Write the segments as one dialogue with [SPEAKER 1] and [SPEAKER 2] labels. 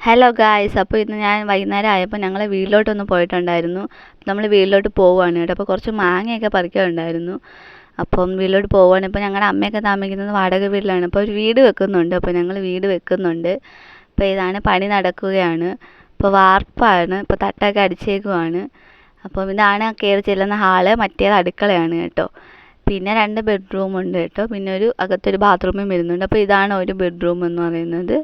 [SPEAKER 1] Hello guys, അപ്പോൾ ഇന്ന് ഞാൻ വൈകുന്നേരം ആയപ്പോൾ ഞങ്ങൾ വീട്ടിലോട്ടൊന്ന് പോയിട്ടുണ്ടായിരുന്നു. നമ്മൾ വീട്ടിലോട്ട് പോവുകയാണ് കേട്ടോ. അപ്പോൾ കുറച്ച് മാങ്ങയൊക്കെ പറിക്കാനുണ്ടായിരുന്നു. അപ്പം വീട്ടിലോട്ട് പോവുകയാണ്. ഇപ്പോൾ ഞങ്ങളുടെ അമ്മയൊക്കെ താമസിക്കുന്നത് വാടക വീട്ടിലാണ്. അപ്പോൾ ഒരു വീട് വെക്കുന്നുണ്ട്. അപ്പോൾ ഞങ്ങൾ വീട് വെക്കുന്നുണ്ട്. അപ്പോൾ ഇതാണ് പണി നടക്കുകയാണ്. ഇപ്പോൾ വാർപ്പാണ്. ഇപ്പോൾ തട്ടൊക്കെ അടിച്ചേക്കുവാണ്. അപ്പം ഇതാണ് കയറി ചെല്ലുന്ന ഹാള്. മറ്റേത് അടുക്കളയാണ് കേട്ടോ. പിന്നെ 2 ബെഡ്റൂമുണ്ട് കേട്ടോ. പിന്നെ അകത്തൊരു ബാത്റൂമും വരുന്നുണ്ട്. അപ്പോൾ ഇതാണ് ഒരു ബെഡ്റൂം എന്ന് പറയുന്നത്.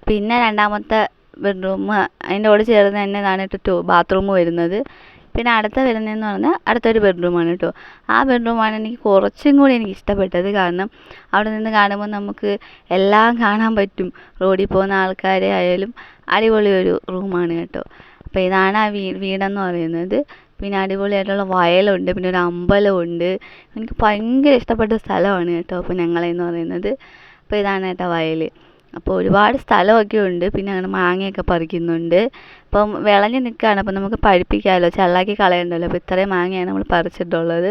[SPEAKER 1] പിന്നെ രണ്ടാമത്തെ ബെഡ്റൂം അതിൻ്റെ കൂടെ ചേർന്ന് തന്നെ ഇതാണ് കേട്ടോ ബാത്റൂം വരുന്നത്. പിന്നെ അടുത്ത വരുന്നതെന്ന് പറഞ്ഞാൽ അടുത്തൊരു ബെഡ്റൂമാണ് കേട്ടോ. ആ ബെഡ്റൂമാണ് എനിക്ക് കുറച്ചും കൂടി എനിക്ക് ഇഷ്ടപ്പെട്ടത്. കാരണം അവിടെ നിന്ന് കാണുമ്പോൾ നമുക്ക് എല്ലാം കാണാൻ പറ്റും. റോഡിൽ പോകുന്ന ആൾക്കാരെ ആയാലും അടിപൊളി ഒരു റൂമാണ് കേട്ടോ. അപ്പോൾ ഇതാണ് ആ വീടെന്ന് പറയുന്നത്. പിന്നെ അടിപൊളിയായിട്ടുള്ള വയലുണ്ട്. പിന്നെ ഒരു അമ്പലമുണ്ട്. എനിക്ക് ഭയങ്കര ഇഷ്ടപ്പെട്ട സ്ഥലമാണ് കേട്ടോ. അപ്പോൾ ഞങ്ങളെന്ന് പറയുന്നത്. അപ്പോൾ ഇതാണ് കേട്ടോ വയൽ. അപ്പോൾ ഒരുപാട് സ്ഥലമൊക്കെ ഉണ്ട്. പിന്നെ അങ്ങനെ മാങ്ങയൊക്കെ പറിക്കുന്നുണ്ട്. അപ്പം വിളഞ്ഞ് നിൽക്കുകയാണ്. അപ്പം നമുക്ക് പഴുപ്പിക്കാമല്ലോ, ചള്ളാക്കി കളയണ്ടല്ലോ. അപ്പോൾ ഇത്രയും മാങ്ങയാണ് നമ്മൾ പറിച്ചിട്ടുള്ളത്.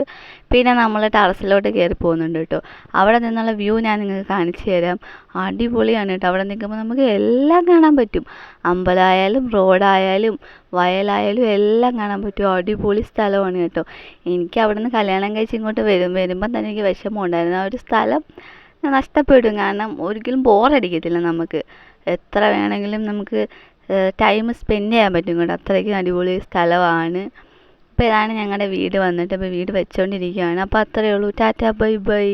[SPEAKER 1] പിന്നെ നമ്മൾ ടെറസിലോട്ട് കയറി പോകുന്നുണ്ട് കേട്ടോ. അവിടെ നിന്നുള്ള വ്യൂ ഞാൻ നിങ്ങൾക്ക് കാണിച്ചു തരാം. അടിപൊളിയാണ് കേട്ടോ. അവിടെ നിൽക്കുമ്പോൾ നമുക്ക് എല്ലാം കാണാൻ പറ്റും. അമ്പലമായാലും റോഡായാലും വയലായാലും എല്ലാം കാണാൻ പറ്റും. അടിപൊളി സ്ഥലമാണ് കേട്ടോ. എനിക്ക് അവിടെ നിന്ന് കല്യാണം കഴിച്ച് ഇങ്ങോട്ട് വരുമ്പം തന്നെ എനിക്ക് വിഷമം ഉണ്ടായിരുന്നു. ആ ഒരു സ്ഥലം നഷ്ടപ്പെടും. കാരണം ഒരിക്കലും ബോറടിക്കത്തില്ല നമുക്ക്. എത്ര വേണമെങ്കിലും നമുക്ക് ടൈം സ്പെൻഡ് ചെയ്യാൻ പറ്റും കേട്ടോ. അത്രയ്ക്കും അടിപൊളി സ്ഥലമാണ്. അപ്പോൾ ഇതാണ് ഞങ്ങളുടെ വീട് വന്നിട്ട്. അപ്പോൾ വീട് വെച്ചുകൊണ്ടിരിക്കുകയാണ്. അപ്പോൾ അത്രയേ ഉള്ളൂ. Tata bye bye.